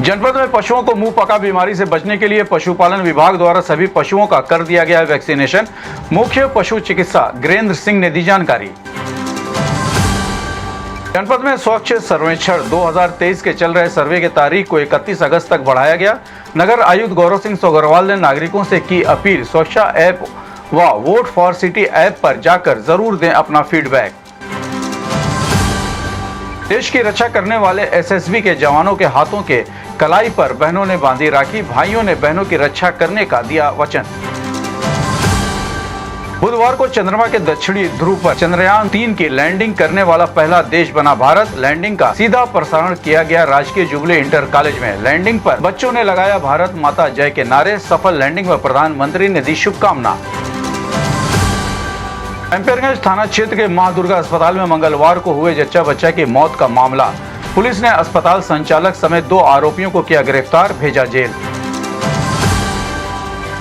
जनपद में पशुओं को मुंह पका बीमारी से बचने के लिए पशुपालन विभाग द्वारा सभी पशुओं का कर दिया गया है वैक्सीनेशन। मुख्य पशु चिकित्सा गिरेंद्र सिंह ने दी जानकारी। जनपद में स्वच्छ सर्वेक्षण 2023 के चल रहे सर्वे की तारीख को 31 अगस्त तक बढ़ाया गया। नगर आयुक्त गौरव सिंह सोगरवाल ने नागरिकों से की अपील, स्वच्छता ऐप व वोट फॉर सिटी ऐप पर जाकर जरूर दें अपना फीडबैक। देश की रक्षा करने वाले एसएसबी के जवानों के हाथों के कलाई पर बहनों ने बांधी राखी, भाइयों ने बहनों की रक्षा करने का दिया वचन। बुधवार को चंद्रमा के दक्षिणी ध्रुव पर चंद्रयान 3 की लैंडिंग करने वाला पहला देश बना भारत। लैंडिंग का सीधा प्रसारण किया गया राजकीय जुबली इंटर कॉलेज में। लैंडिंग पर बच्चों ने लगाया भारत माता जय के नारे। सफल लैंडिंग में प्रधानमंत्री ने दी शुभकामना। एम्पियरगंज थाना क्षेत्र के मां दुर्गा अस्पताल में मंगलवार को हुए जच्चा बच्चा की मौत का मामला। पुलिस ने अस्पताल संचालक समेत 2 आरोपियों को किया गिरफ्तार, भेजा जेल।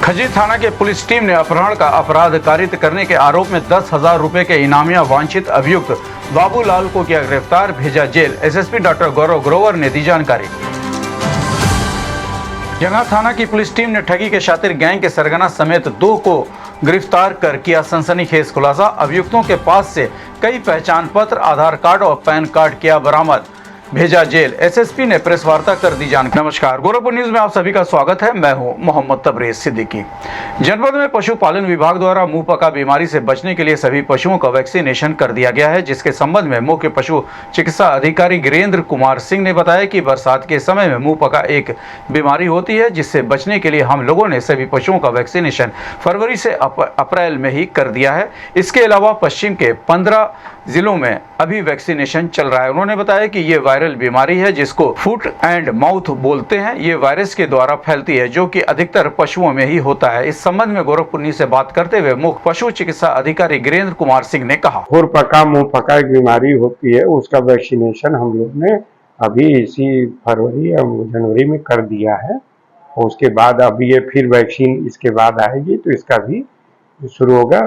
खजी थाना के पुलिस टीम ने अपहरण का अपराध कारित करने के आरोप में 10,000 रुपए के इनामिया वांछित अभियुक्त बाबूलाल को किया गिरफ्तार, भेजा जेल। एसएसपी डॉक्टर गौरव ग्रोवर ने दी जानकारी। जंगा थाना की पुलिस टीम ने ठगी के शातिर गैंग के सरगना समेत 2 को गिरफ्तार कर किया सनसनीखेज खुलासा। अभियुक्तों के पास से कई पहचान पत्र, आधार कार्ड और पैन कार्ड किया बरामद, भेजा जेल। एसएसपी ने प्रेस वार्ता कर दी जानकारी। नमस्कार, गोरखपुर न्यूज में आप सभी का स्वागत है। मैं हूं मोहम्मद तबरेज सिद्दीकी। जनपद में पशुपालन विभाग द्वारा मुंह पका बीमारी से बचने के लिए सभी पशुओं का वैक्सीनेशन कर दिया गया है, जिसके संबंध में मुख्य पशु चिकित्सा अधिकारी गिरेंद्र कुमार सिंह ने बताया कि बरसात के समय में मुंह पका एक बीमारी होती है, जिससे बचने के लिए हम लोगों ने सभी पशुओं का वैक्सीनेशन फरवरी से अप्रैल में ही कर दिया है। इसके अलावा पश्चिम के 15 जिलों में अभी वैक्सीनेशन चल रहा है। उन्होंने बताया कि ये वायरल बीमारी है जिसको फुट एंड माउथ बोलते हैं। ये वायरस के द्वारा फैलती है, जो कि अधिकतर पशुओं में ही होता है। इस संबंध में गोरखपुर न्यूज से बात करते हुए मुख्य पशु चिकित्सा अधिकारी गिरेंद्र कुमार सिंह ने कहा, खुर पका मुंह पका एक बीमारी होती है, उसका वैक्सीनेशन हम लोग ने अभी इसी फरवरी या जनवरी में कर दिया है। और उसके बाद अभी ये फिर वैक्सीन इसके बाद आएगी, तो इसका भी शुरू होगा।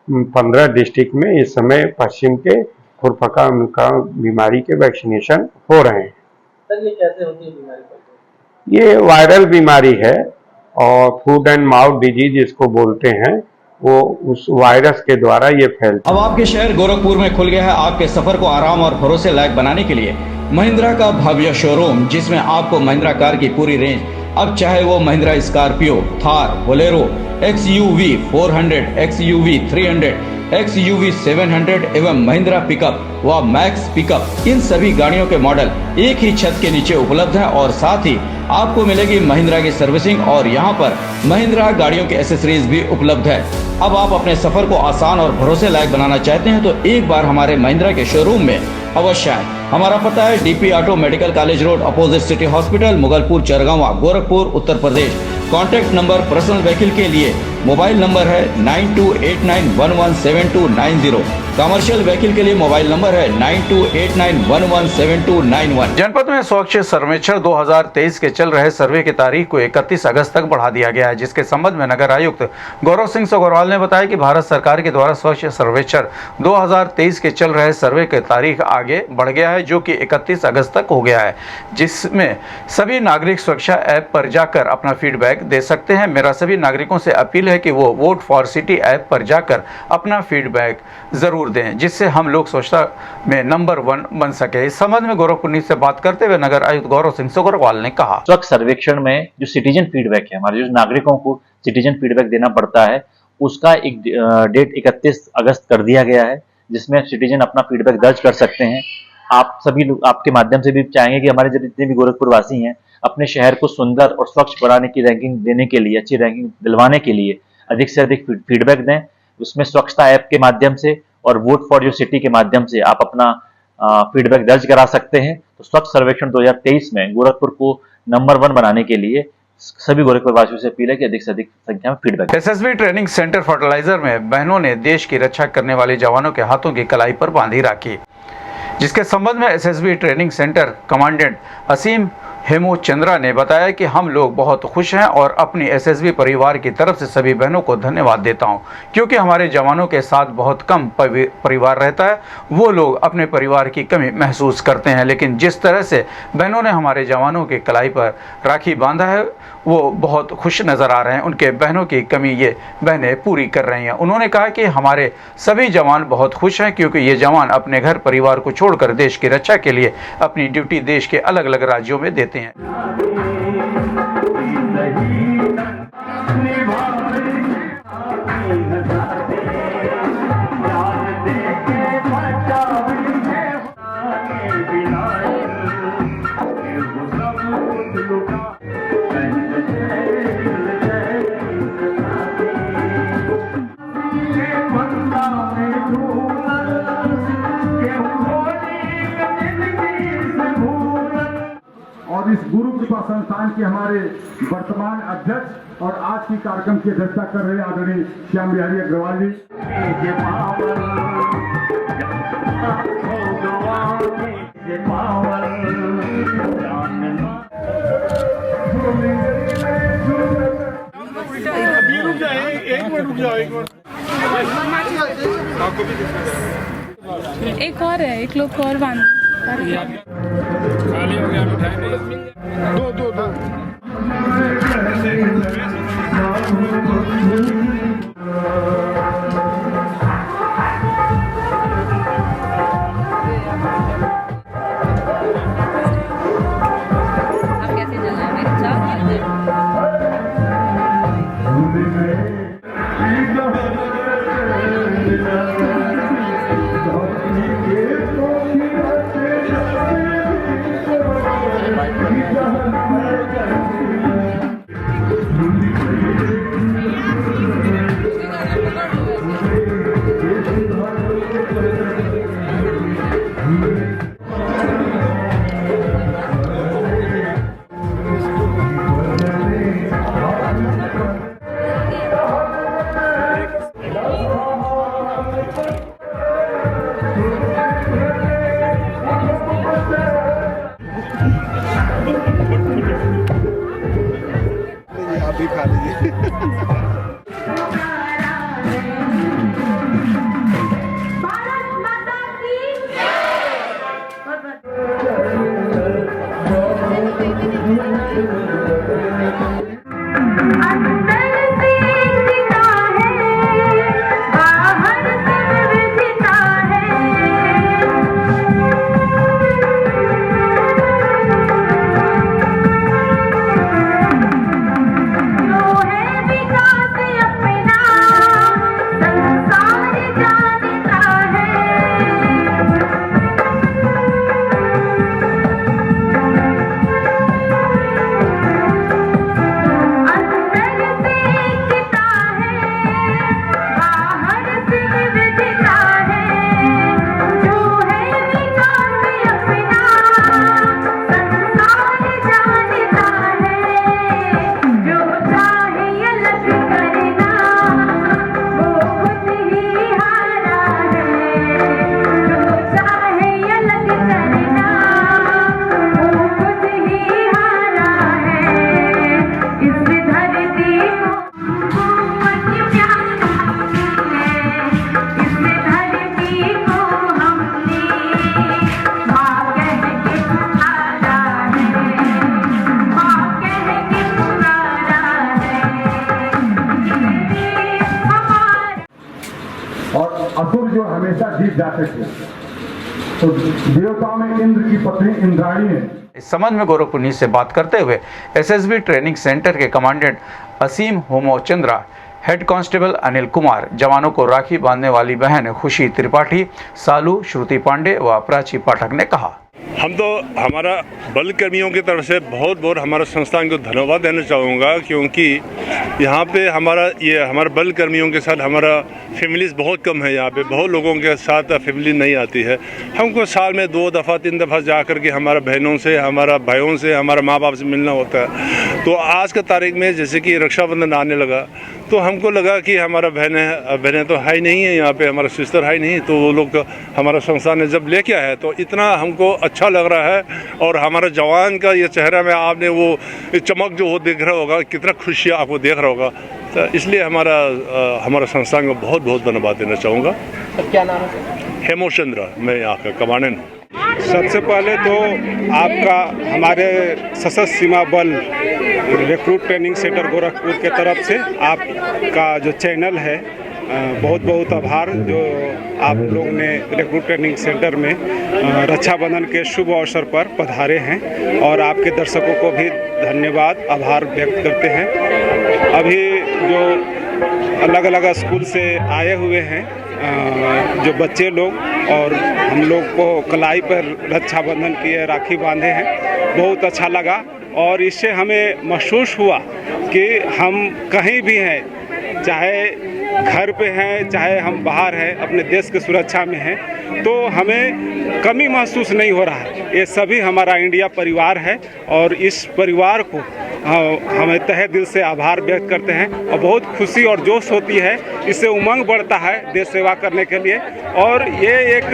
15 डिस्ट्रिक्ट में इस समय पश्चिम के खुरपका का बीमारी के वैक्सीनेशन हो रहे हैं। सर, ये कैसे होती है बीमारी? ये वायरल बीमारी है और फूड एंड माउथ डिजीज इसको बोलते हैं, वो उस वायरस के द्वारा ये फैलता है। अब आपके शहर गोरखपुर में खुल गया है आपके सफर को आराम और भरोसे लायक बनाने के लिए महिंद्रा का भव्य शोरूम, जिसमें आपको महिंद्रा कार की पूरी रेंज, अब चाहे वो Mahindra Scorpio, Thar, Bolero, XUV 400, XUV 300, XUV 700 एवं महिंद्रा पिकअप व मैक्स पिकअप, इन सभी गाड़ियों के मॉडल एक ही छत के नीचे उपलब्ध हैं। और साथ ही आपको मिलेगी महिंद्रा की सर्विसिंग और यहाँ पर महिंद्रा गाड़ियों के एसेसरीज भी उपलब्ध है। अब आप अपने सफर को आसान और भरोसे लायक बनाना चाहते हैं तो एक बार हमारे महिंद्रा के शोरूम में अवश्य आए। हमारा पता है DP auto medical college road, opposite city hospital, Mughalpur, Chargawan, Gorakhpur, Uttar Pradesh. Contact number personal vehicle के लिए मोबाइल नंबर है 9289117290। कमर्शियल व्हीकल के लिए मोबाइल नंबर है 9289117291। जनपद में स्वच्छ सर्वेक्षण 2023 के चल रहे सर्वे की तारीख को 31 अगस्त तक बढ़ा दिया गया है, जिसके संबंध में नगर आयुक्त गौरव सिंह सोगरवाल ने बताया कि भारत सरकार के द्वारा स्वच्छ सर्वेक्षण 2023 के चल रहे सर्वे की तारीख आगे बढ़ गया है, जो कि 31 अगस्त तक हो गया है, जिसमें सभी नागरिक स्वच्छता ऐप पर जाकर अपना फीडबैक दे सकते हैं। मेरा सभी नागरिकों से अपील है कि वो वोट फॉर सिटी ऐप पर जाकर अपना फीडबैक जरूर दें, जिससे हम लोग स्वच्छता में नंबर 1 बन सके। इस संबंध में गोरखपुर न्यूज से बात करते हुए नगर आयुक्त गौरव सिंह सोगरवाल ने कहा, स्वच्छ सर्वेक्षण में जो सिटीजन फीडबैक है, हमारे जो नागरिकों को सिटीजन फीडबैक देना पड़ता है, उसका एक डेट 31 अगस्त कर दिया गया है, जिसमें सिटीजन अपना फीडबैक दर्ज कर सकते हैं। आप सभी लोग आपके माध्यम से भी चाहेंगे कि हमारे जितने भी गोरखपुर वासी हैं अपने शहर को सुंदर और स्वच्छ बनाने की रैंकिंग देने के लिए, अच्छी रैंकिंग दिलवाने के लिए अधिक से अधिक फीडबैक दें। उसमें स्वच्छता ऐप के माध्यम से और वोट फॉर योर सिटी के माध्यम से आप अपना फीडबैक दर्ज करा सकते हैं। तो स्वच्छ सर्वेक्षण 2023 में गोरखपुर को नंबर 1 बनाने के लिए सभी गोरखपुर वासियों से अपील है कि अधिक से अधिक संख्या में feedback. SSB training centre fertiliser में बहनों ने देश की रक्षा करने वाले जवानों के हाथों की कलाई पर बांधी राखी, जिसके संबंध में एसएसबी ट्रेनिंग सेंटर कमांडेंट असीम हेमू चंद्रा ने बताया कि हम लोग बहुत खुश हैं और अपनी एसएसबी परिवार की तरफ से सभी बहनों को धन्यवाद देता हूं, क्योंकि हमारे जवानों के साथ बहुत कम परिवार रहता है। वो लोग अपने परिवार की कमी महसूस करते हैं, लेकिन जिस तरह से बहनों ने हमारे जवानों की कलाई पर राखी बांधा है वो बहुत खुश नज़र आ रहे हैं। उनके बहनों की कमी ये बहनें पूरी कर रही हैं। उन्होंने कहा कि हमारे सभी जवान बहुत खुश हैं, क्योंकि ये जवान अपने घर परिवार को छोड़कर देश की रक्षा के लिए अपनी ड्यूटी देश के अलग अलग राज्यों में देते हैं। और इस गुरु कृपा संस्थान के हमारे वर्तमान अध्यक्ष और आज की कार्यक्रम की अध्यक्षता कर रहे आदरणीय श्याम बिहारी अग्रवाल जी। एक और है, एक लोग को और बांध खाली हो गया मिठाई दो आप कैसे चलना मेरे साथ। आप भी खा लीजिए। और असुर जो हमेशा जीत जाते थे, तो देवताओं में इंद्र की पत्नी इंद्राणी है। इस संबंध में गोरखपुर न्यूज से बात करते हुए एसएसबी ट्रेनिंग सेंटर के कमांडेंट असीम होमोचंद्रा, हेड कांस्टेबल अनिल कुमार, जवानों को राखी बांधने वाली बहन खुशी त्रिपाठी, सालू, श्रुति पांडे व प्राची पाठक ने कहा। हम तो हमारा बल कर्मियों की तरफ से बहुत बहुत हमारा संस्थान को धन्यवाद देना चाहूँगा, क्योंकि यहाँ पे हमारे बल कर्मियों के साथ हमारा फैमिलीज़ बहुत कम है। यहाँ पे बहुत लोगों के साथ फैमिली नहीं आती है। हमको साल में 2 दफ़ा 3 दफ़ा जा कर के हमारा बहनों से, हमारा भाइयों से, हमारा माँ बाप से मिलना होता है। तो आज का तारीख में जैसे कि रक्षाबंधन आने लगा, तो हमको लगा कि हमारा बहनें तो है ही नहीं है यहाँ पे, हमारा सिस्टर है ही नहीं, तो वो लोग हमारा संस्था ने जब लेके आया तो इतना हमको अच्छा लग रहा है। और हमारा जवान का ये चेहरा में आपने वो चमक जो हो देख रहा होगा, कितना खुशी आपको देख रहा होगा, तो इसलिए हमारा संस्थान को बहुत बहुत धन्यवाद देना चाहूँगा। क्या नाम है? हेमोचंद्र, मैं यहाँ का कमांडेंट हूँ। सबसे पहले तो आपका हमारे सशस्त्र सीमा बल रिक्रूट ट्रेनिंग सेंटर गोरखपुर के तरफ से आपका जो चैनल है बहुत बहुत आभार, जो आप लोग ने रिक्रूट ट्रेनिंग सेंटर में रक्षाबंधन के शुभ अवसर पर पधारे हैं, और आपके दर्शकों को भी धन्यवाद आभार व्यक्त करते हैं। अभी जो अलग अलग स्कूल से आए हुए हैं जो बच्चे लोग, और हम लोग को कलाई पर रक्षाबंधन किए, राखी बांधे हैं, बहुत अच्छा लगा। और इससे हमें महसूस हुआ कि हम कहीं भी हैं, चाहे घर पे हैं चाहे हम बाहर हैं, अपने देश की सुरक्षा में हैं, तो हमें कमी महसूस नहीं हो रहा है। ये सभी हमारा इंडिया परिवार है, और इस परिवार को हमें तहे दिल से आभार व्यक्त करते हैं, और बहुत खुशी और जोश होती है, इससे उमंग बढ़ता है देश सेवा करने के लिए। और ये एक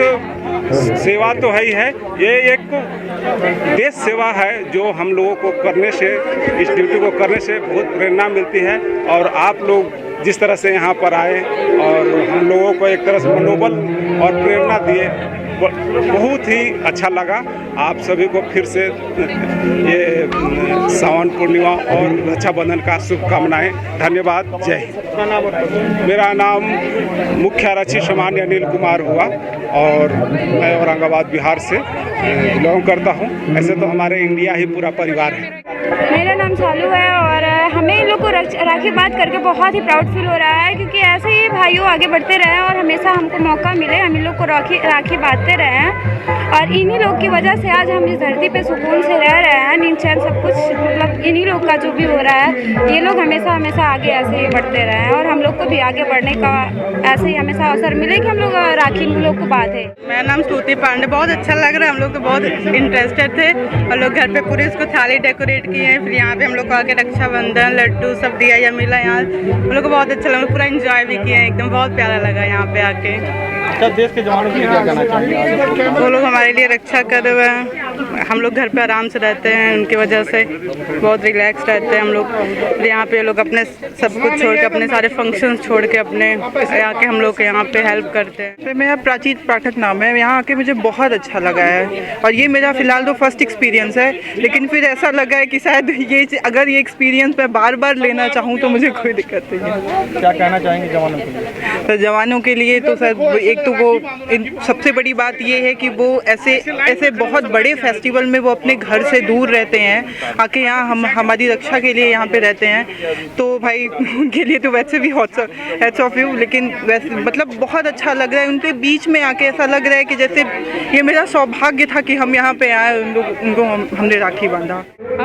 सेवा तो है ही है, ये एक देश सेवा है जो हम लोगों को करने से, इस ड्यूटी को करने से बहुत प्रेरणा मिलती है। और आप लोग जिस तरह से यहाँ पर आए और हम लोगों को एक तरह से मनोबल और प्रेरणा दिए, बहुत ही अच्छा लगा। आप सभी को फिर से ये सावन पूर्णिमा और रक्षाबंधन का शुभकामनाएं। धन्यवाद। जय हिंद। मेरा नाम मुख्य आरक्षी सामान्य अनिल कुमार हुआ, और मैं औरंगाबाद बिहार से बिलोंग करता हूँ। ऐसे तो हमारे इंडिया ही पूरा परिवार है। मेरा नाम सालू है, और हमें इन लोग को राखी बात करके बहुत ही प्राउड फील हो रहा है, क्योंकि ऐसे ही भाइयों आगे बढ़ते रहे और हमेशा हमको मौका मिले, हम इन लोग को राखी बांधते रहे हैं। और इन्हीं लोग की वजह से आज हम इस धरती पे सुकून से रह रहे हैं, नींद चैन सब कुछ, मतलब इन्हीं लोग का जो भी हो रहा है, ये लोग हमेशा आगे ऐसे ही बढ़ते रहे हैं, और हम लोग को भी आगे बढ़ने का ऐसे ही हमेशा अवसर मिले कि हम लोग राखी इन लोग को बांधे। मेरा नाम स्तुति पांडे, बहुत अच्छा लग रहा है, हम लोग तो बहुत इंटरेस्टेड थे, और लोग घर पे पूरे इसको थाली डेकोरेट किए हैं, फिर यहाँ पे हम लोग को आके रक्षाबंधन लड्डू सब दिया या मिला, यहाँ हम लोग को बहुत अच्छा लगा, पूरा एंजॉय भी किया, एकदम बहुत प्यारा लगा यहाँ पे आके। देश के जवानों के लिए क्या कहना चाहिए? वो लोग हमारे लिए रक्षा कर रहे हैं, हम लोग घर पे आराम से रहते हैं, उनकी वजह से बहुत रिलैक्स रहते हैं हम लोग। यहाँ पे लोग अपने सब कुछ छोड़ के, अपने सारे फंक्शंस छोड़ के अपने आके हम लोग यहाँ पे हेल्प करते हैं। मेरा प्राचीन पाठक नाम है, यहाँ आके मुझे बहुत अच्छा लगा है, और ये मेरा फ़िलहाल तो फर्स्ट एक्सपीरियंस है, लेकिन फिर ऐसा लगा है कि शायद ये अगर ये एक्सपीरियंस मैं बार बार लेना चाहूँ तो मुझे कोई दिक्कत नहीं है। क्या कहना चाहेंगे जवानों के लिए? तो जवानों के लिए तो सर एक तो वो सबसे बड़ी बात ये है कि वो ऐसे बहुत बड़े फेस्टिवल में वो अपने घर से दूर रहते हैं, आके यहाँ हम हमारी रक्षा के लिए यहाँ पे रहते हैं, तो भाई उनके लिए तो वैसे भी हैट्स ऑफ यू। लेकिन वैसे मतलब बहुत अच्छा लग रहा है उनके बीच में आके, ऐसा लग रहा है कि जैसे ये मेरा सौभाग्य था कि हम यहाँ पे आए, उनको हमने राखी बांधा।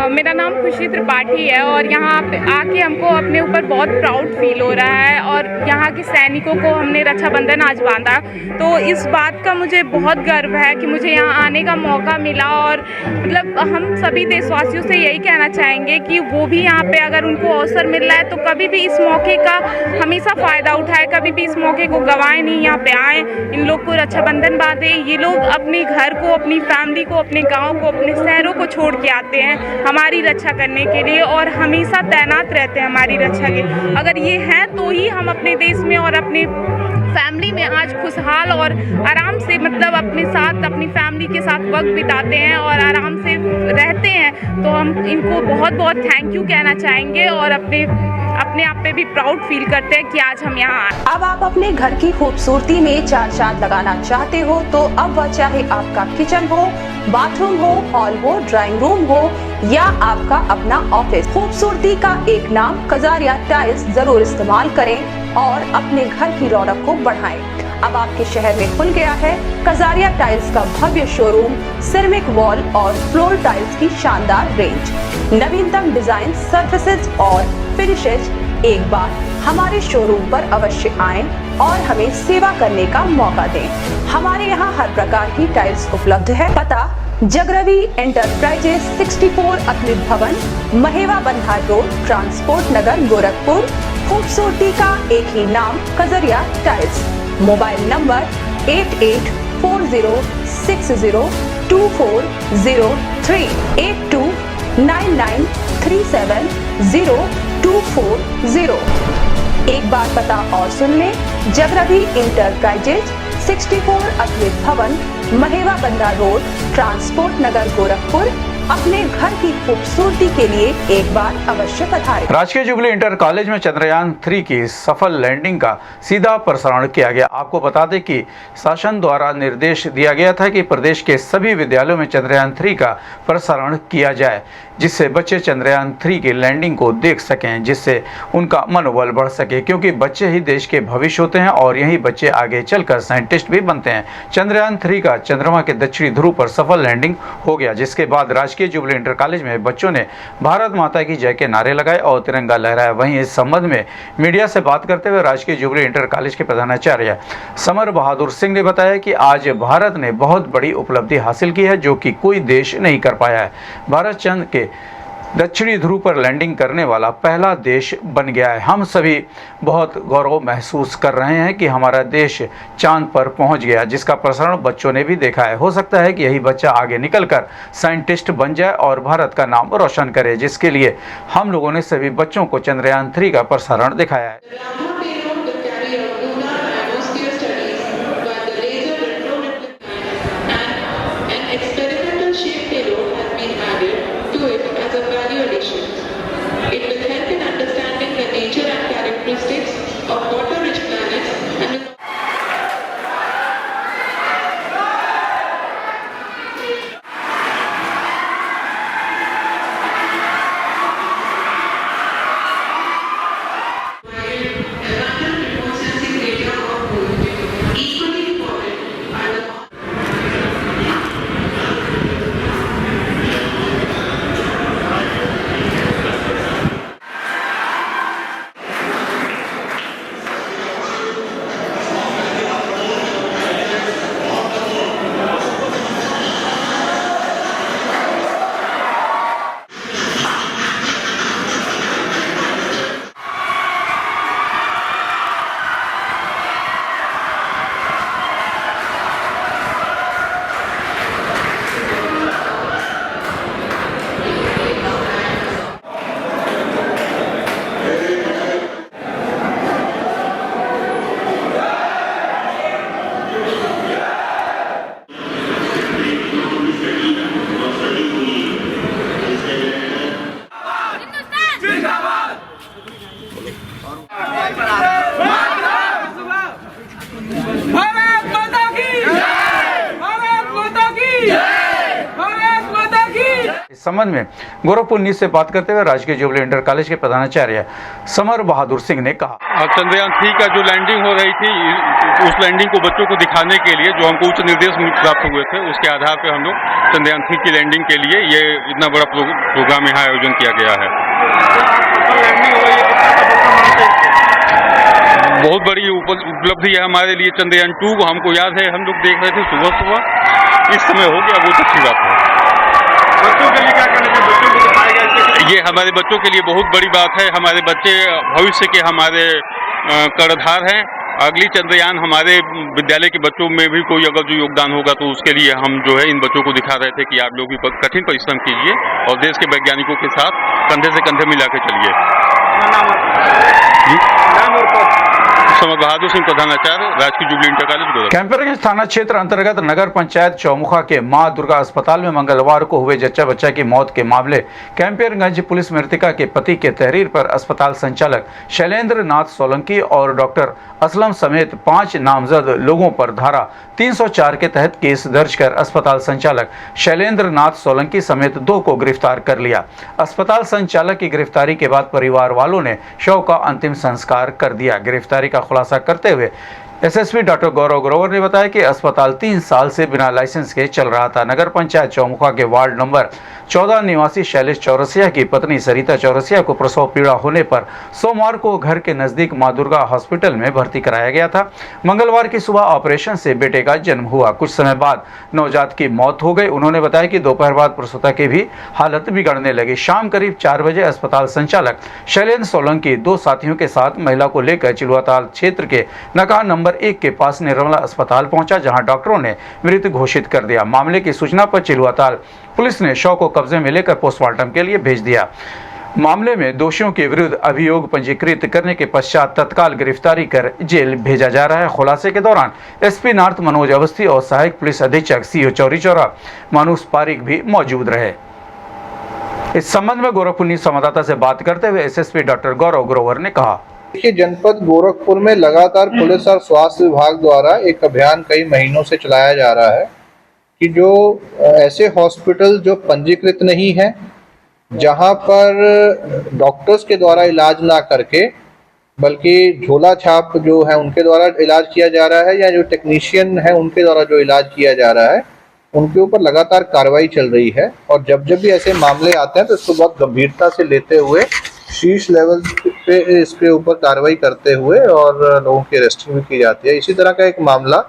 मेरा नाम खुशी त्रिपाठी है, और यहाँ पे आके हमको अपने ऊपर बहुत प्राउड फील हो रहा है, और यहाँ के सैनिकों को हमने रक्षाबंधन आज बांधा, तो इस बात का मुझे बहुत गर्व है कि मुझे यहाँ आने का मौका मिला। और मतलब हम सभी देशवासियों से यही कहना चाहेंगे कि वो भी यहाँ पे अगर उनको अवसर मिल रहा है तो कभी भी इस मौके का हमेशा फ़ायदा उठाए, कभी भी इस मौके को गंवाएं नहीं, यहाँ पे आएँ, इन लोग को रक्षाबंधन बांधे। ये लोग अपने घर को, अपनी फैमिली को, अपने गाँव को, अपने शहरों को छोड़ के आते हैं हमारी रक्षा करने के लिए, और हमेशा तैनात रहते हैं हमारी रक्षा के। अगर ये हैं तो ही हम अपने देश में और अपने फैमिली में आज खुशहाल और आराम से, मतलब अपने साथ, अपनी फैमिली के साथ वक्त बिताते हैं और आराम से रहते हैं। तो हम इनको बहुत बहुत थैंक यू कहना चाहेंगे, और अपने आप पे भी प्राउड फील करते हैं कि आज हम यहाँ आए। अब आप अपने घर की खूबसूरती में चार चांद लगाना चाहते हो, तो अब वह चाहे आपका किचन हो, बाथरूम हो, हॉल हो, ड्राइंग रूम हो, या आपका अपना ऑफिस, खूबसूरती का एक नाम कजारिया टाइल्स जरूर इस्तेमाल करें और अपने घर की रौनक को बढ़ाएं। अब आपके शहर में खुल गया है कजारिया टाइल्स का भव्य शोरूम, सिरेमिक वॉल और फ्लोर टाइल्स की शानदार रेंज, नवीनतम डिजाइन, सर्फेसेज और फिनिशेज। एक बार हमारे शोरूम पर अवश्य आएं और हमें सेवा करने का मौका दें। हमारे यहाँ हर प्रकार की टाइल्स उपलब्ध है। पता जगरवी एंटरप्राइजेस 64 अखिल भवन, महेवा बंधार रोड, ट्रांसपोर्ट नगर, गोरखपुर। खूबसूरती का एक ही नाम, कजरिया टाइल्स। Mobile number 8840602403, 8299370240। एक बार पता और सुन लें, जगरवी इंटरप्राइजेज 64 अखिल भवन, महेवा बंधार रोड, ट्रांसपोर्ट नगर, गोरखपुर। अपने घर की खूबसूरती के लिए एक बार अवश्य पधारें। राजकीय जुबली इंटर कॉलेज में चंद्रयान 3 की सफल लैंडिंग का सीधा प्रसारण किया गया। आपको बता दें कि शासन द्वारा निर्देश दिया गया था कि प्रदेश के सभी विद्यालयों में चंद्रयान 3 का प्रसारण किया जाए, जिससे बच्चे चंद्रयान 3 की लैंडिंग को देख सकें, जिससे उनका मनोबल बढ़ सके, क्योंकि बच्चे ही देश के भविष्य होते हैं और यही बच्चे आगे चलकर साइंटिस्ट भी बनते हैं। चंद्रयान 3 का चंद्रमा के दक्षिणी ध्रुव पर सफल लैंडिंग हो गया, जिसके बाद राजकीय जुबली इंटर कॉलेज में बच्चों ने भारत माता की जय के नारे लगाए और तिरंगा लहराया। वहीं इस संबंध में मीडिया से बात करते हुए राजकीय जुबली इंटर कॉलेज के प्रधानाचार्य समर बहादुर सिंह ने बताया कि आज भारत ने बहुत बड़ी उपलब्धि हासिल की है, जो कि कोई देश नहीं कर पाया है। भारत चंद्र के दक्षिणी ध्रुव पर लैंडिंग करने वाला पहला देश बन गया है। हम सभी बहुत गौरव महसूस कर रहे हैं कि हमारा देश चांद पर पहुंच गया, जिसका प्रसारण बच्चों ने भी देखा है। हो सकता है कि यही बच्चा आगे निकलकर साइंटिस्ट बन जाए और भारत का नाम रोशन करे, जिसके लिए हम लोगों ने सभी बच्चों को चंद्रयान 3 का प्रसारण दिखाया है। इस संबंध में गोरखपुर न्यूज से बात करते हुए राजकीय जुबली इंटर कॉलेज के प्रधानाचार्य समर बहादुर सिंह ने कहा, चंद्रयान 3 का जो लैंडिंग हो रही थी, उस लैंडिंग को बच्चों को दिखाने के लिए जो हमको उच्च निर्देश प्राप्त हुए थे, उसके आधार पर हम लोग चंद्रयान 3 की लैंडिंग के लिए ये इतना बड़ा प्रोग्राम यहाँ आयोजन किया गया है। बहुत बड़ी उपलब्धि है हमारे लिए। चंद्रयान 2 हमको याद है, हम लोग देख रहे थे सुबह, इस समय हो गया, बहुत अच्छी बात है। बच्चों के लिए क्या कहना चाहिए? बच्चों को दिखाया गया, ये हमारे बच्चों के लिए बहुत बड़ी बात है। हमारे बच्चे भविष्य के हमारे कर्णधार हैं। अगली चंद्रयान हमारे विद्यालय के बच्चों में भी कोई अगर जो योगदान होगा तो उसके लिए हम जो है इन बच्चों को दिखा रहे थे कि आप लोग भी कठिन परिश्रम कीजिए और देश के वैज्ञानिकों के साथ कंधे से कंधे मिला के चलिए। समर बहादुर सिंह, प्रधानाचार्य, राजकीय जुबली इंटर कॉलेज गोरखपुर। कैंपरगंज थाना क्षेत्र अंतर्गत नगर पंचायत चौमुखा के मां दुर्गा अस्पताल में मंगलवार को हुए जच्चा बच्चा की मौत के मामले कैंपरगंज पुलिस मृतका के पति के तहरीर पर अस्पताल संचालक शैलेंद्र नाथ सोलंकी और डॉक्टर असलम समेत 5 नामजद लोगों पर धारा 304 के तहत केस दर्ज कर अस्पताल संचालक शैलेंद्र नाथ सोलंकी समेत 2 को गिरफ्तार कर लिया। अस्पताल संचालक की गिरफ्तारी के बाद परिवार वालों ने शव का अंतिम संस्कार कर दिया। गिरफ्तारी का खुलासा करते हुए एसएसपी डॉक्टर गौरव ग्रोवर ने बताया कि अस्पताल 3 साल से बिना लाइसेंस के चल रहा था। नगर पंचायत चौमुखा के वार्ड नंबर 14 निवासी शैलेश चौरसिया की पत्नी सरिता चौरसिया को प्रसव पीड़ा होने पर सोमवार को घर के नजदीक मां दुर्गा हॉस्पिटल में भर्ती कराया गया था। मंगलवार की सुबह ऑपरेशन से बेटे का जन्म हुआ। कुछ समय बाद नवजात की मौत हो गई। उन्होंने बताया कि दोपहर बाद प्रसूता की भी हालत बिगड़ने लगी। शाम करीब 4 बजे अस्पताल संचालक शैलेंद्र सोलंकी 2 साथियों के साथ महिला को लेकर चिलुआताल क्षेत्र के नका नंबर 1 के पास निर्मला अस्पताल पहुंचा, जहां डॉक्टरों ने मृत घोषित कर दिया। मामले की सूचना पर चिलुआताल पुलिस ने शव को कब्जे में लेकर पोस्टमार्टम के लिए भेज दिया। मामले में दोषियों के विरुद्ध अभियोग पंजीकृत करने के पश्चात तत्काल गिरफ्तारी कर जेल भेजा जा रहा है। खुलासे के दौरान एसपी नॉर्थ मनोज अवस्थी और सहायक पुलिस अधीक्षक सीओ चौरी चौरा मानुष पारिक भी मौजूद रहे। इस संबंध में गोरखपुर न्यूज संवाददाता से बात करते हुए एसएसपी डॉक्टर गौरव ग्रोवर ने कहा कि जनपद गोरखपुर में लगातार पुलिस और स्वास्थ्य विभाग द्वारा एक अभियान कई महीनों से चलाया जा रहा है कि जो ऐसे हॉस्पिटल जो पंजीकृत नहीं है, जहां पर डॉक्टर्स के द्वारा इलाज ना करके बल्कि झोला छाप जो है उनके द्वारा इलाज किया जा रहा है या जो टेक्नीशियन है उनके द्वारा जो इलाज किया जा रहा है, उनके ऊपर लगातार कार्रवाई चल रही है। और जब जब भी ऐसे मामले आते हैं तो इसको बहुत गंभीरता से लेते हुए शीर्ष लेवल पे इसके ऊपर कार्रवाई करते हुए और लोगों की अरेस्टिंग भी की जाती है। इसी तरह का एक मामला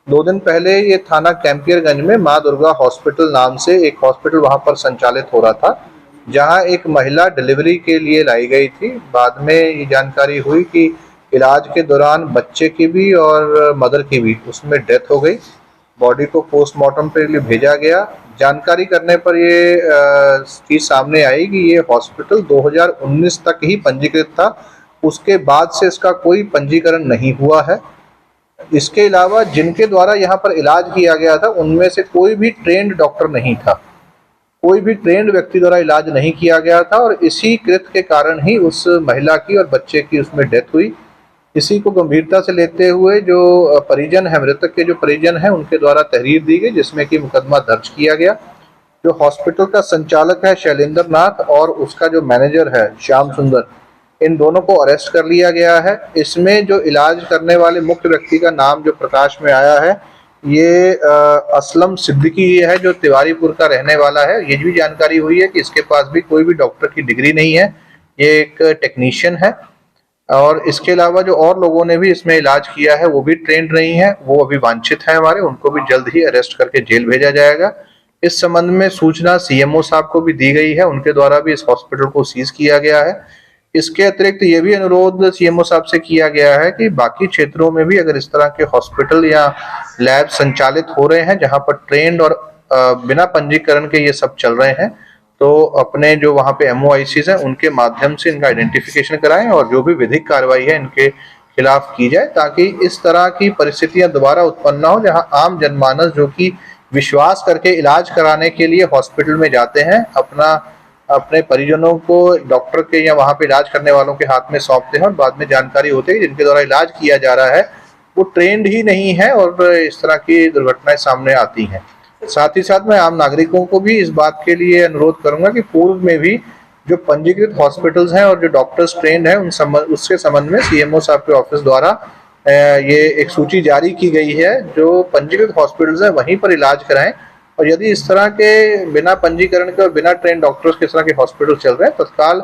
2 दिन पहले ये थाना कैंपियरगंज में मां दुर्गा हॉस्पिटल नाम से एक हॉस्पिटल वहां पर संचालित हो रहा था, जहां एक महिला डिलीवरी के लिए लाई गई थी। बाद में ये जानकारी हुई कि इलाज के दौरान बच्चे की भी और मदर की भी उसमें डेथ हो गई। बॉडी को पोस्टमार्टम के लिए भेजा गया। जानकारी करने पर ये चीज सामने आई कि ये हॉस्पिटल 2019 तक ही पंजीकृत था, उसके बाद से इसका कोई पंजीकरण नहीं हुआ है। इसके अलावा जिनके द्वारा यहाँ पर इलाज किया गया था उनमें से कोई भी ट्रेंड डॉक्टर नहीं था, कोई भी ट्रेंड व्यक्ति द्वारा इलाज नहीं किया गया था और इसी कृत्य के कारण ही उस महिला की और बच्चे की उसमें डेथ हुई। इसी को गंभीरता से लेते हुए जो परिजन है, मृतक के जो परिजन हैं, उनके द्वारा तहरीर दी गई जिसमें कि मुकदमा दर्ज किया गया। जो हॉस्पिटल का संचालक है शैलेंद्र नाथ और उसका जो मैनेजर है श्याम सुंदर, इन दोनों को अरेस्ट कर लिया गया है। इसमें जो इलाज करने वाले मुख्य व्यक्ति का नाम जो प्रकाश में आया है ये असलम सिद्दीकी है, जो तिवारीपुर का रहने वाला है। ये भी जानकारी हुई है कि इसके पास भी कोई भी डॉक्टर की डिग्री नहीं है, ये एक टेक्नीशियन है। और इसके अलावा जो और लोगों ने भी इसमें इलाज किया है वो भी ट्रेंड नहीं है, वो अभी वांछित है हमारे, उनको भी जल्द ही अरेस्ट करके जेल भेजा जाएगा। इस संबंध में सूचना सीएमओ साहब को भी दी गई है, उनके द्वारा भी इस हॉस्पिटल को सीज किया गया है। इसके अतिरिक्त ये भी अनुरोध सीएमओ साहब से किया गया है कि बाकी क्षेत्रों में भी अगर इस तरह के हॉस्पिटल या लैब संचालित हो रहे हैं जहां पर ट्रेंड और बिना पंजीकरण के ये सब चल रहे हैं, तो अपने जो वहाँ पे MOICs हैं उनके माध्यम से इनका आइडेंटिफिकेशन कराएं और जो भी विधिक कार्रवाई है इनके खिलाफ की जाए, ताकि इस तरह की परिस्थितियां दोबारा उत्पन्न ना हो जहां आम जनमानस जो कि विश्वास करके इलाज कराने के लिए हॉस्पिटल में जाते हैं, अपने परिजनों को डॉक्टर के या वहाँ पे इलाज करने वालों के हाथ में सौंपते हैं और बाद में जानकारी होती है कि जिनके द्वारा इलाज किया जा रहा है वो ट्रेंड ही नहीं है और इस तरह की दुर्घटनाएं सामने आती हैं। साथ ही साथ मैं आम नागरिकों को भी इस बात के लिए अनुरोध करूंगा कि पूर्व में भी जो पंजीकृत हॉस्पिटल्स हैं और जो डॉक्टर्स ट्रेंड हैं उसके संबंध में सीएमओ साहब के ऑफिस द्वारा ये एक सूची जारी की गई है। जो पंजीकृत हॉस्पिटल्स हैं वहीं पर इलाज कराएं और यदि इस तरह के बिना पंजीकरण के और बिना ट्रेंड डॉक्टर्स के इस तरह के हॉस्पिटल चल रहे हैं, तत्काल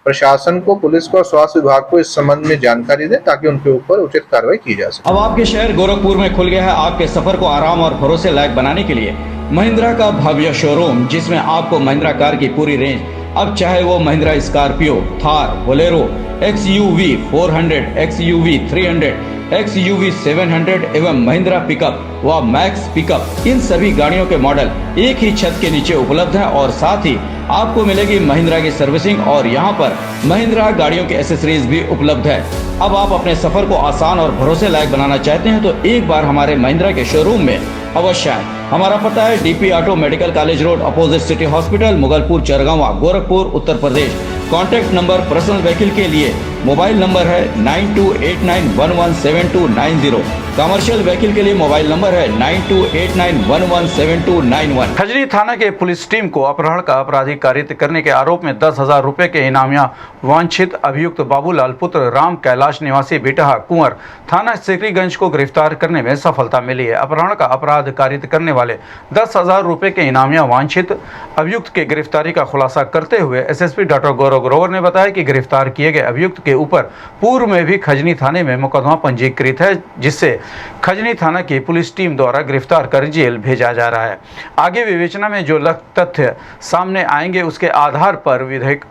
प्रशासन को, पुलिस को और स्वास्थ्य विभाग को इस संबंध में जानकारी दें ताकि उनके ऊपर उचित कार्रवाई की जा सके। अब आपके शहर गोरखपुर में खुल गया है आपके सफर को आराम और भरोसे लायक बनाने के लिए महिंद्रा का भव्य शोरूम, जिसमें आपको महिंद्रा कार की पूरी रेंज, अब चाहे वो Mahindra Scorpio, Thar, Bolero, XUV 400, XUV 300, XUV 700 एवं महिंद्रा पिकअप व मैक्स पिकअप, इन सभी गाड़ियों के मॉडल एक ही छत के नीचे उपलब्ध है और साथ ही आपको मिलेगी महिंद्रा की सर्विसिंग और यहाँ पर महिंद्रा गाड़ियों की एसेसरीज भी उपलब्ध है। अब आप अपने सफर को आसान और भरोसे लायक बनाना चाहते हैं तो एक बार हमारे महिंद्रा के शोरूम में अवश्य आए। हमारा पता है DP auto medical college road, opposite city hospital, Mughalpur, Chargawan, Gorakhpur, Uttar Pradesh. Contact number personal vehicle के लिए मोबाइल नंबर है 9289117290। कमर्शियल व्हीकल के लिए मोबाइल नंबर है 9289117291। खजरी थाना के पुलिस टीम को अपहरण का आपराधिक कारित करने के आरोप में 10,000 रुपए के इनामिया वांछित अभियुक्त बाबूलाल पुत्र राम कैलाश कैलाश निवासी बिटहा कुंवर थाना सिकरीगंज को गिरफ्तार करने में सफलता मिली है। अपहरण का अपराध कारित करने वाले 10,000 रुपए के इनामिया वांछित अभियुक्त के गिरफ्तारी का खुलासा करते हुए एसएसपी डॉक्टर गौरव ग्रोवर ने बताया कि गिरफ्तार किए गए अभियुक्त के ऊपर पूर्व में भी खजनी थाने में मुकदमा पंजीकृत है, जिससे खजनी थाना की पुलिस टीम द्वारा गिरफ्तार कर जेल भेजा जा रहा है। आगे विवेचना में जो तथ्य सामने आएंगे उसके आधार पर विधिक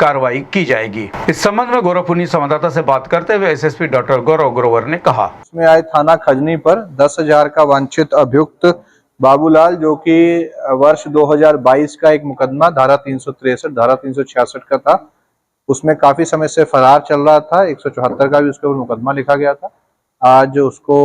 कार्रवाई की जाएगी। इस संबंध में गोरखपुर संवाददाता से बात करते हुए एसएसपी डॉक्टर गौरव ग्रोवर ने कहा, इसमें आए थाना खजनी पर 10,000 का वांछित अभियुक्त बाबूलाल, जो कि वर्ष 2022 का एक मुकदमा धारा 363 धारा 366 का था, उसमें काफी समय से फरार चल रहा था। 174 का भी उसके ऊपर मुकदमा लिखा गया था। आज उसको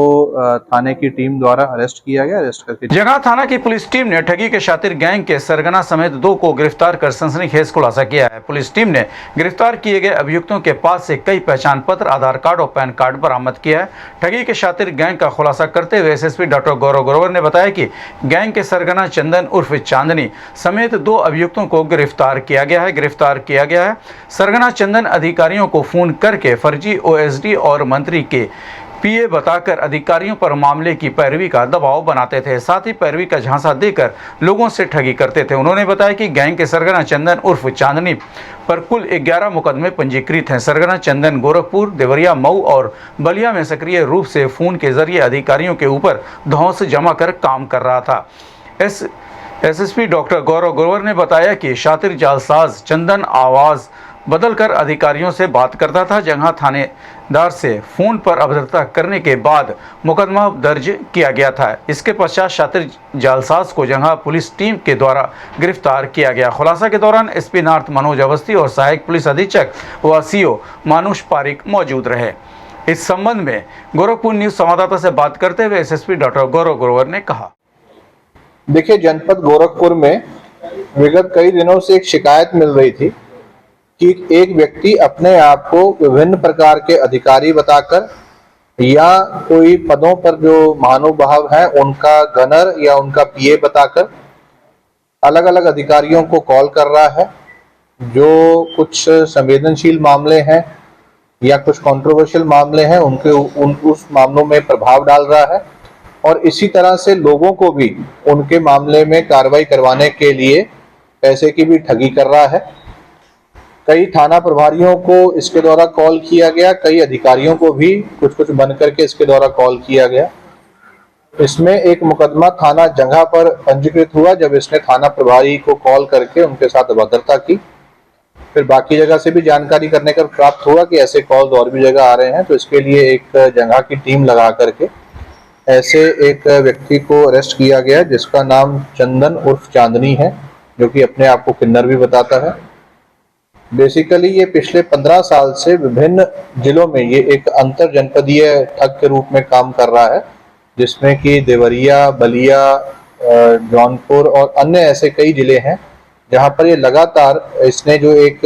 थाने की टीम द्वारा अरेस्ट किया गया। अरेस्ट करके जंगा थाना की पुलिस टीम ने ठगी के शातिर गैंग के सरगना समेत 2 को गिरफ्तार कर सनसनीखेज खुलासा किया है। पुलिस टीम ने गिरफ्तार किए गए अभियुक्तों के पास से कई पहचान पत्र, आधार कार्ड और पैन कार्ड बरामद किया है। ठगी के शातिर गैंग का खुलासा करते हुए एसएसपी डॉक्टर गौरव ग्रोवर ने बताया कि गैंग के सरगना चंदन उर्फ चांदनी समेत 2 अभियुक्तों को गिरफ्तार किया गया है। सरगना चंदन अधिकारियों को फोन करके फर्जी ओएसडी और मंत्री के पीए बताकर अधिकारियों पर मामले की पैरवी का दबाव बनाते थे, साथ ही पैरवी का झांसा देकर लोगों से ठगी करते थे। उन्होंने बताया कि गैंग के सरगना चंदन उर्फ चांदनी पर कुल 11 मुकदमे पंजीकृत हैं। सरगना चंदन गोरखपुर, देवरिया, मऊ और बलिया में सक्रिय रूप से फोन के जरिए अधिकारियों के ऊपर धौंस जमा कर काम कर रहा था। एसएसपी डॉक्टर गौरव ग्रोवर ने बताया कि शातिर जालसाज चंदन आवाज बदलकर अधिकारियों से बात करता था। जंगा थानेदार से फोन पर अभद्रता करने के बाद मुकदमा दर्ज किया गया था। इसके पश्चात शातिर जालसाज को जंगा पुलिस टीम के द्वारा गिरफ्तार किया गया। खुलासा के दौरान एसपी नॉर्थ मनोज अवस्थी और सहायक पुलिस अधीक्षक व सीओ मानुष पारिक मौजूद रहे। इस संबंध में गोरखपुर न्यूज संवाददाता से बात करते हुए एसएसपी डॉक्टर गौरव ग्रोवर ने कहा, देखिए, जनपद गोरखपुर में विगत कई दिनों से एक शिकायत मिल रही थी कि एक व्यक्ति अपने आप को विभिन्न प्रकार के अधिकारी बताकर या कोई पदों पर जो महानुभाव हैं उनका गनर या उनका पीए बताकर अलग अलग अधिकारियों को कॉल कर रहा है। जो कुछ संवेदनशील मामले हैं या कुछ कंट्रोवर्शियल मामले हैं उस मामलों में प्रभाव डाल रहा है और इसी तरह से लोगों को भी उनके मामले में कार्रवाई करवाने के लिए पैसे की भी ठगी कर रहा है। कई थाना प्रभारियों को इसके द्वारा कॉल किया गया, कई अधिकारियों को भी कुछ बन करके इसके द्वारा कॉल किया गया। इसमें एक मुकदमा थाना जंगा पर पंजीकृत हुआ जब इसने थाना प्रभारी को कॉल करके उनके साथ अभद्रता की। फिर बाकी जगह से भी जानकारी करने का प्राप्त हुआ कि ऐसे कॉल और भी जगह आ रहे हैं, तो इसके लिए एक जंगा की टीम लगा करके ऐसे एक व्यक्ति को अरेस्ट किया गया जिसका नाम चंदन उर्फ चांदनी है, जो कि अपने आप को किन्नर भी बताता है। बेसिकली ये पिछले 15 साल से विभिन्न जिलों में ये एक अंतर जनपदीय ठग के रूप में काम कर रहा है, जिसमें कि देवरिया, बलिया, जौनपुर और अन्य ऐसे कई जिले हैं जहां पर ये लगातार इसने जो एक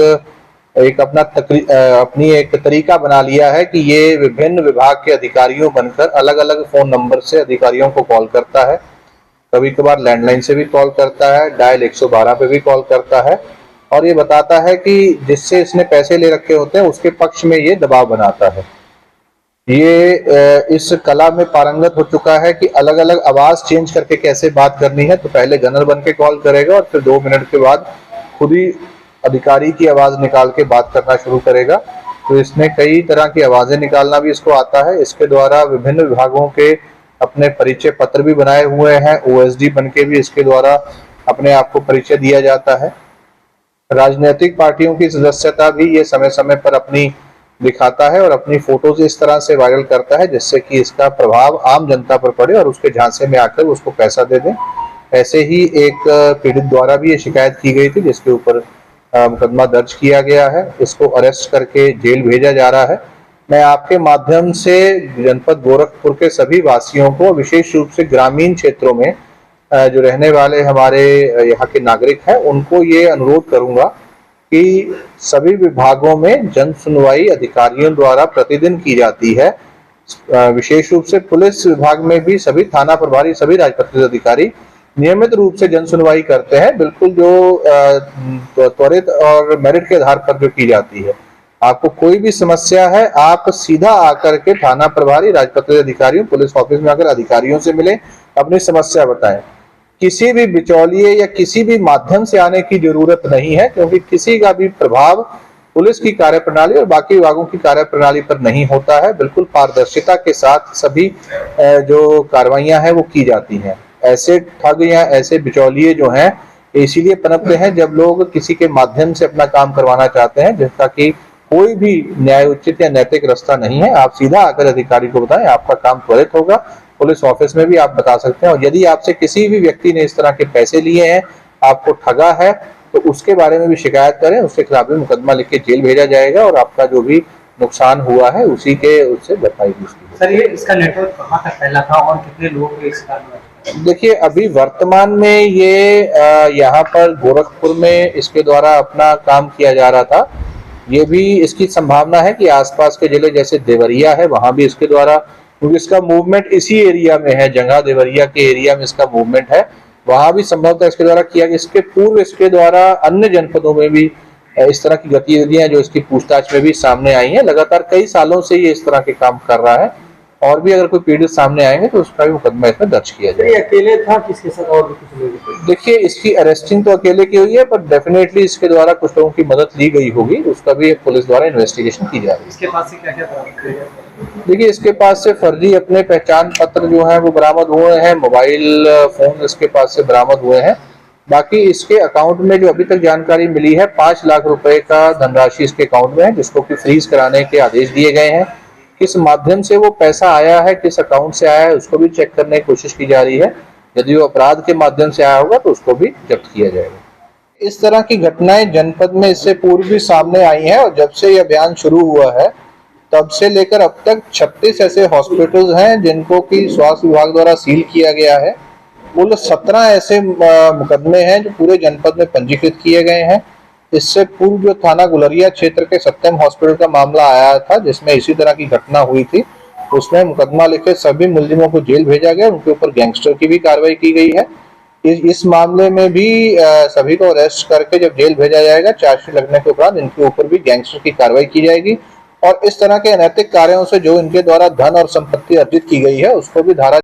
अपनी एक तरीका बना लिया है कि ये विभिन्न विभाग के अधिकारियों बनकर अलग अलग फोन नंबर से अधिकारियों को कॉल करता है। कभी कभार लैंडलाइन से भी कॉल करता है, डायल 112 पे भी कॉल करता है और ये बताता है कि जिससे इसने पैसे ले रखे होते हैं उसके पक्ष में ये दबाव बनाता है। ये इस कला में पारंगत हो चुका है कि अलग अलग आवाज चेंज करके कैसे बात करनी है। तो पहले गनर बन के कॉल करेगा और फिर 2 मिनट के बाद खुद ही अधिकारी की आवाज निकाल के बात करना शुरू करेगा। तो इसने कई तरह की आवाजें निकालना भी इसको आता है। इसके द्वारा विभिन्न विभागों के अपने परिचय पत्र भी बनाए हुए हैं। ओएसडी बन के भी इसके द्वारा अपने आप को परिचय दिया जाता है। राजनीतिक पार्टियों की सदस्यता भी ये समय समय पर अपनी दिखाता है और अपनी फोटोज इस तरह से वायरल करता है जिससे कि इसका प्रभाव आम जनता पर पड़े और उसके झांसे में आकर उसको पैसा दे दें। ऐसे ही एक पीड़ित द्वारा भी ये शिकायत की गई थी जिसके ऊपर मुकदमा दर्ज किया गया है। इसको अरेस्ट करके जेल भेजा जा रहा है। मैं आपके माध्यम से जनपद गोरखपुर के सभी वासियों को, विशेष रूप से ग्रामीण क्षेत्रों में जो रहने वाले हमारे यहाँ के नागरिक हैं, उनको ये अनुरोध करूंगा कि सभी विभागों में जन सुनवाई अधिकारियों द्वारा प्रतिदिन की जाती है। विशेष रूप से पुलिस विभाग में भी सभी थाना प्रभारी, सभी राजपत्रित अधिकारी नियमित रूप से जन सुनवाई करते हैं, बिल्कुल जो त्वरित और मेरिट के आधार पर जो की जाती है। आपको कोई भी समस्या है, आप सीधा आकर के थाना प्रभारी, राजपत्रित अधिकारियों, पुलिस ऑफिस में आकर अधिकारियों से मिलें, अपनी समस्या बताएं। किसी भी बिचौलिए या किसी भी माध्यम से आने की जरूरत नहीं है, क्योंकि किसी का भी प्रभाव पुलिस की कार्यप्रणाली और बाकी विभागों की कार्यप्रणाली पर नहीं होता है। बिल्कुल पारदर्शिता के साथ सभी जो कार्रवाइयां हैं वो की जाती हैं। ऐसे ठग या ऐसे बिचौलिए जो हैं इसीलिए पनपते हैं जब लोग किसी के माध्यम से अपना काम करवाना चाहते हैं, जिसका कि कोई भी न्याय उचित या नैतिक रास्ता नहीं है। आप सीधा आकर अधिकारी को बताएं, आपका काम त्वरित होगा। पुलिस ऑफिस में भी आप बता सकते हैं। और यदि आपसे किसी भी व्यक्ति ने इस तरह के पैसे लिए हैं, आपको ठगा है, तो उसके बारे में भी शिकायत करें, उसके खिलाफ भी मुकदमा लिख के जेल भेजा जाएगा और आपका जो भी नुकसान हुआ है उसी के उससे भरपाई भी उसकी। सर, ये इसका नेटवर्क कहाँ तक फैला था और कितने लोग इसका? देखिए, अभी वर्तमान में ये यहाँ पर गोरखपुर में इसके द्वारा अपना काम किया जा रहा था। ये भी इसकी संभावना है कि आसपास के जिले जैसे देवरिया है, वहां भी इसके द्वारा, क्योंकि इसका मूवमेंट इसी एरिया में है, जगह देवरिया के एरिया में इसका मूवमेंट है, वहां भी संभवतः इसके द्वारा किया गया। इसके पूर्व इसके द्वारा अन्य जनपदों में भी इस तरह की गतिविधियां जो इसकी पूछताछ में भी सामने आई हैं। लगातार कई सालों से ये इस तरह के काम कर रहा है और भी अगर कोई पीड़ित सामने आएंगे तो उसका भी मुकदमा इसमें दर्ज किया जाएगा। अकेले था, किसके साथ और भी कुछ लोग? देखिए, इसकी अरेस्टिंग तो अकेले की हुई है, पर डेफिनेटली इसके द्वारा कुछ लोगों की मदद ली गई होगी, उसका भी पुलिस द्वारा इन्वेस्टिगेशन की जा रही है। इसके पास से क्या-क्या बरामद किया गया? देखिए, इसके पास से फर्जी अपने पहचान पत्र जो है वो बरामद हुए हैं, मोबाइल फोन इसके पास से बरामद हुए हैं। बाकी इसके अकाउंट में जो अभी तक जानकारी मिली है, 5 लाख रुपए का धनराशि इसके अकाउंट में है, जिसको कि फ्रीज कराने के आदेश दिए गए हैं। किस माध्यम से वो पैसा आया है, किस अकाउंट से आया है, उसको भी चेक करने की कोशिश की जा रही है। यदि वो अपराध के माध्यम से आया होगा तो उसको भी जब्त किया जाएगा। इस तरह की घटनाएं जनपद में इससे पूर्व भी सामने आई हैं और जब से ये अभियान शुरू हुआ है तब से लेकर अब तक 36 ऐसे हॉस्पिटल्स हैं जिनको कि स्वास्थ्य विभाग द्वारा सील किया गया है। कुल 17 ऐसे मुकदमे हैं जो पूरे जनपद में पंजीकृत किए गए हैं। इससे पूर्व जो थाना गुलरिया क्षेत्र के सत्यम हॉस्पिटल का मामला आया था, जिसमें इसी तरह की घटना हुई थी, उसमें मुकदमा लिखे सभी मुलजिमों को जेल भेजा गया। उनके ऊपर गैंगस्टर की भी कार्रवाई की गई है। इस मामले में भी सभी को अरेस्ट करके जब जेल भेजा जाएगा, चार्जशीट लगने के उपरांत इनके ऊपर भी गैंगस्टर की कार्रवाई की जाएगी और इस तरह के अनैतिक कार्यों से जो इनके द्वारा धन और संपत्ति अर्जित की गई है उसको भी धारा